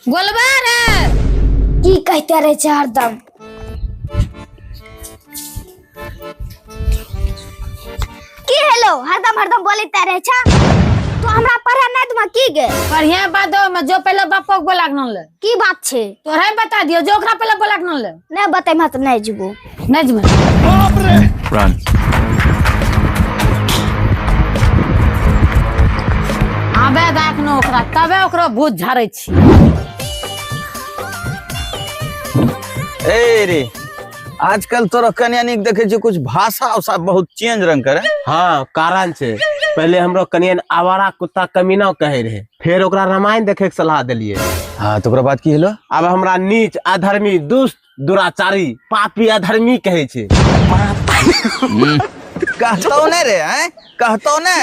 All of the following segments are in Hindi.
बोलबा रे की कहते रहे छै हरदम। की हेलो हरदम हरदम बोलते रहे छै। तो हमरा पढ़ा नहीं तुम की गे बढ़िया बात हो मैं जो पहले बापो को बोला न ले की बात छे तोरे बता दियो जो ओकरा पहले बोला न ले नहीं बताई मत नहीं जबो नहीं जमे बाप रे रन आबे गायक न ओकरा तबे ओकरो भूत झाड़ै छी। ए रे आजकल तोरा कन्यानिक देखे छी कुछ भाषा उषा बहुत चेंज रंग करे। हाँ कारण छे पहले हमरो कनियन आवारा कुत्ता कमीना कहे रहे फिर ओकरा रामायण देखे के सलाह दिलिए। हाँ तो ओकरा बाद की हेलो अब हमरा नीच अधर्मी दुष्ट दुराचारी पापी अधर्मी कहे छे। कहतो ने रे हैं कहतो ने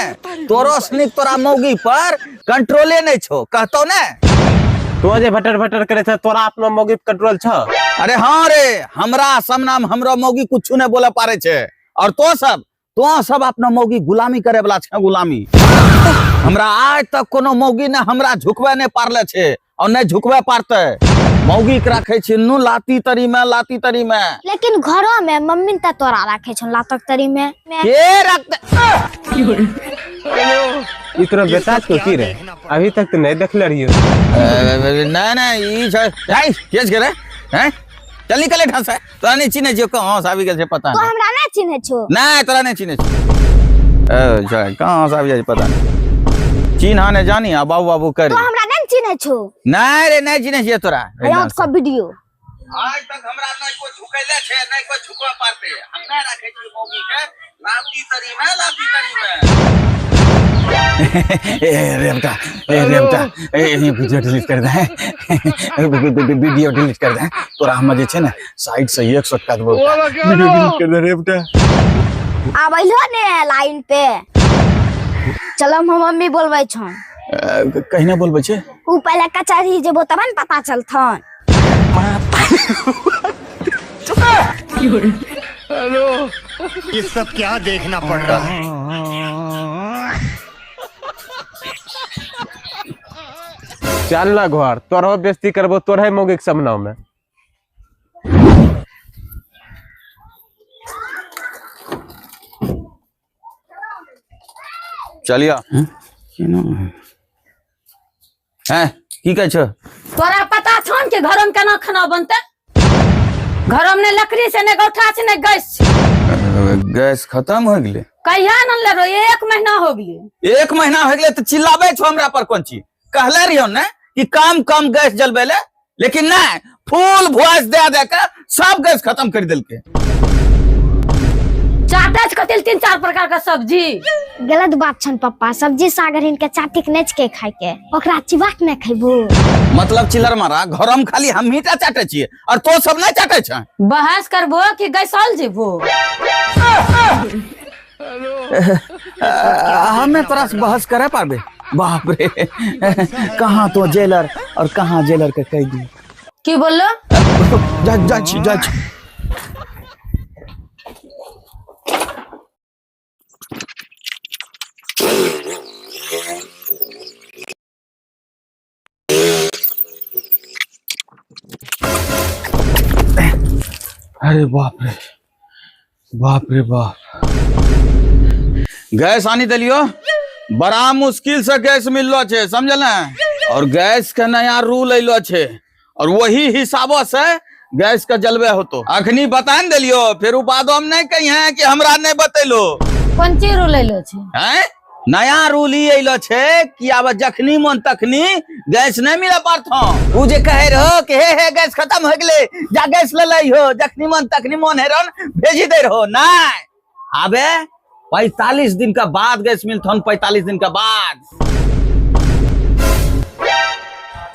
तोरो स्निक तोरा मौगी पर कंट्रोले नहीं छो कहतो ने तो जे भटर भटर करे छ तोरा अपना मौगी पे कंट्रोल छ। अरे हाँ रे हमरा सब नाम हमरो मौगी कुछ नहीं बोले पारे छे और तो सब अपना मौगी गुलामी करे वाला छे गुलामी। हमरा आज तक कोनो मौगी ने हमरा झुकवे नहीं पारले छे और नहीं झुकवे पारते। मौगी के रखे छी नु लाती तरी में लेकिन घरों में मम्मी त तोरा रखे छ लातक तरी में के रखते इतना बेटा को की रे अभी तक तो नहीं देखले रहियो। नहीं ई छै आई केस करे हैं चल निकले ढंग से तोरा नहीं चिन्हे छियो कहां से आबि गेल छै पता तो नहीं। हमरा नहीं चिन्हे छो नहीं तोरा नहीं चिन्हे छियो ए जाय कहां से आबि जाय पता नहीं चिन्हा ने जानी आ बाबू बाबू कर तो हमरा नहीं चिन्हे छो नहीं रे नहीं चिन्हे छियो तोरा यहाँ का वीडियो आज तक हमरा नहीं कोई झुकैले छै नहीं कोई झुकवा पारते हम नहीं रखे छी मौगी के लाती तरी में ए रेवता ए वीडियो डिलीट कर दे वीडियो डिलीट कर दे तोरा हम जे छै ने साइड से 100 का देबो वीडियो डिलीट कर दे रेवता आबैलो ने लाइन पे चलो हम मम्मी बोलबै छ कहीं ना बोलबै छै ऊ पहले कचहरी जेबो तब न पता चलथन। हेलो ये सब क्या देखना पड़ रहा है। चल ना घर तोरो बेइज्जती करबो तोरे मौगी के सामने में। चलिया हैं की कह छ तोरा पता छन के घरम केना खाना बनते घरम ने लकड़ी से ने गौठा से ने गैस खत्म हो गेले कहिया न ले रो 1 महीना हो गेले 1 महीना हो गेले तो चिल्लाबे छो हमरा पर कोन चीज कहले रहियो ने कि कम गैस जलबेले लेकिन नहीं फुल वॉइस दे के सब गैस खत्म कर देलके। चाटच कतिल 3-4 प्रकार का सब्जी गलत बात छन पप्पा सब्जी सागर इनके चाटिक नच के खाय के ओकरा चिबाक न खैबो मतलब चिल्लर मारा घरम खाली हम मीठा चाटे छिए और तो सब नहीं चाटे छ। बहस करबो कि गैसल जेबो हमें तोरा से बहस करे पाबे बाप रे कहां तो जेलर और कहां जेलर के कैदी की बोललो जा अरे बाप रे बाप गैस आनी दिलियो बड़ा मुश्किल से गैस मिललो छे समझल ना और गैस के नया रूल अइलो छे और वही हिसाबो से गैस का जलवे होतो अखनी बता न दिलियो फिर उ बादो हम नहीं कही है कि हमरा नहीं बतैलो कोन चीज रूल लेलो छे हैं नया रूल ही अइलो छे कि अब जखनी मन तखनी गैस नहीं मिले पारथो उ जे कहे रहो कि हे गैस खत्म हो गेले जा गैस ले लई हो जखनी मन तखनी मन हेरन भेजी दे रहो नहीं आबे 45 दिन का बाद गैस मिलथन 45 दिन का बाद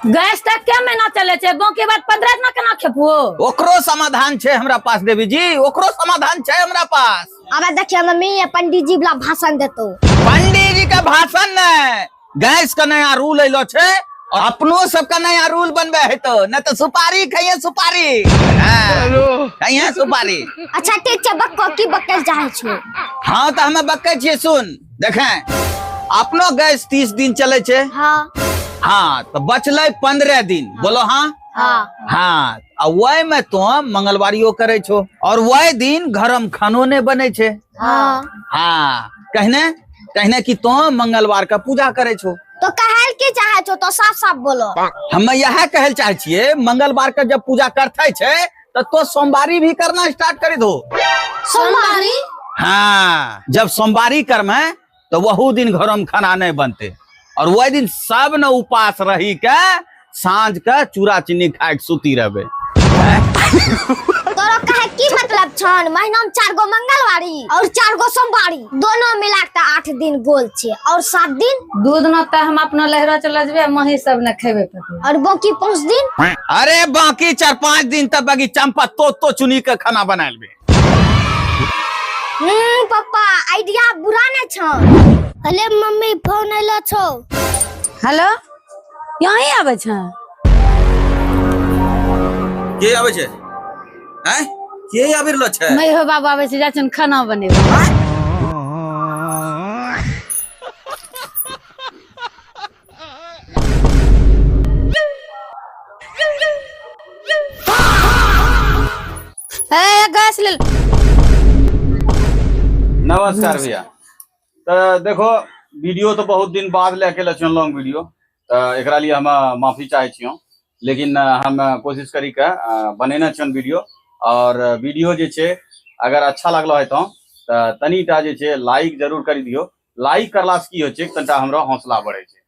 गैस तक क्या महीना चले छे बाकी बाद 15 दिन केना खेपो ओकरो समाधान छे हमरा पास देवी जी ओकरो समाधान छे हमरा पास। अब देखिए मम्मी ये पंडित जी वाला भाषण देतो पंडित जी का भाषण नहीं गैस का नया रूल अइलो छे और अपनो सबका नया रूल बनबे है तो न तो सुपारी खाइए सुपारी खाइए सुपारी। अच्छा ठीक छे बक्को की बक्कल चाहे छो हाँ तो हमें बक्के छिए सुन देखें अपनो गैस 30 दिन चले छे हाँ हाँ तो बचले 15 दिन बोलो हाँ हाँ हाँ वही में तो मंगलवारियो करे छो और वही दिन घरम खानो ने बने छे हाँ हाँ कहने कि तो मंगलवार का पूजा करे छो तो कहल के चाहे छो तो साफ साफ बोलो। हम यह कहल चाहे छिए मंगलवार का जब पूजा करते छे तो सोमवारी भी करना स्टार्ट कर दो। सोमवारी हाँ जब सोमवारी करमे तो वहू दिन घरम खाना नहीं बनते और वही दिन सब न उपास रही के सांझ के चूड़ा चीनी खाए के सुती रहबे। तोरो कहे की मतलब छन महीना में 4 गो मंगलवारी और 4 गो सोमवारी दोनों मिला के 8 दिन गोल छे और 7 दिन दूध न त हम अपना लहरा चला जबे मही सब न खेबे पड़ते और बाकी 5 दिन। अरे बाकी 4-5 दिन तक बगी चंपा तो चुनी के खाना बना लेबे। पापा आइडिया बुरा न छन। अरे मम्मी फोन आइला छो। हेलो यहीं आवे छ के आवे छे हैं के आबि रहलो छे मैं हो बाबा आवे छ जाछन खाना बनेबे। ए गैस ले नमस्कार भैया। तो देखो वीडियो तो बहुत दिन बाद लेके चुनलो वीडियो तो एकरा लिए हम माफी चाहे छियो लेकिन हम कोशिश करी के बनेना छियन वीडियो और वीडियो जे छे अगर अच्छा लगलो है तो तनीटा जे छे लाइक जरूर करी दियो। लाइक करला से की होय छे तनिटा हमरा हौसला बढ़े छे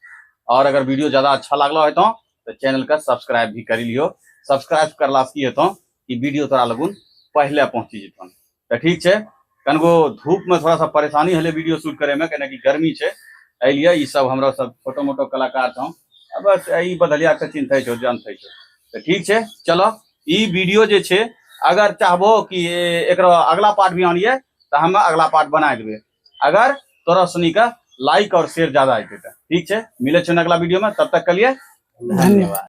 और अगर वीडियो ज्यादा अच्छा लगलो है तो चैनल का सब्सक्राइब भी करी लियो। सब्सक्राइब करला से की हेतो कि वीडियो तोरा लगुन पहले पहुंची जेतन। तो ठीक छे कनको धूप में थोड़ा सा परेशानी हले वीडियो शूट करे में कने की गर्मी छे एलिए ई सब हमरा सब छोटो मोटो कलाकार छौ बस ई बदलिया के चिंता छौ जानते छौ। तो ठीक छे चलो ई वीडियो जे छे अगर चाहबो कि एकरो अगला पार्ट भी आनिए तो हम अगला पार्ट बना देबे अगर तोरा सुनी का लाइक और शेयर ज्यादा आइते। ठीक छे मिले छन अगला वीडियो में तब तक के लिए धन्यवाद।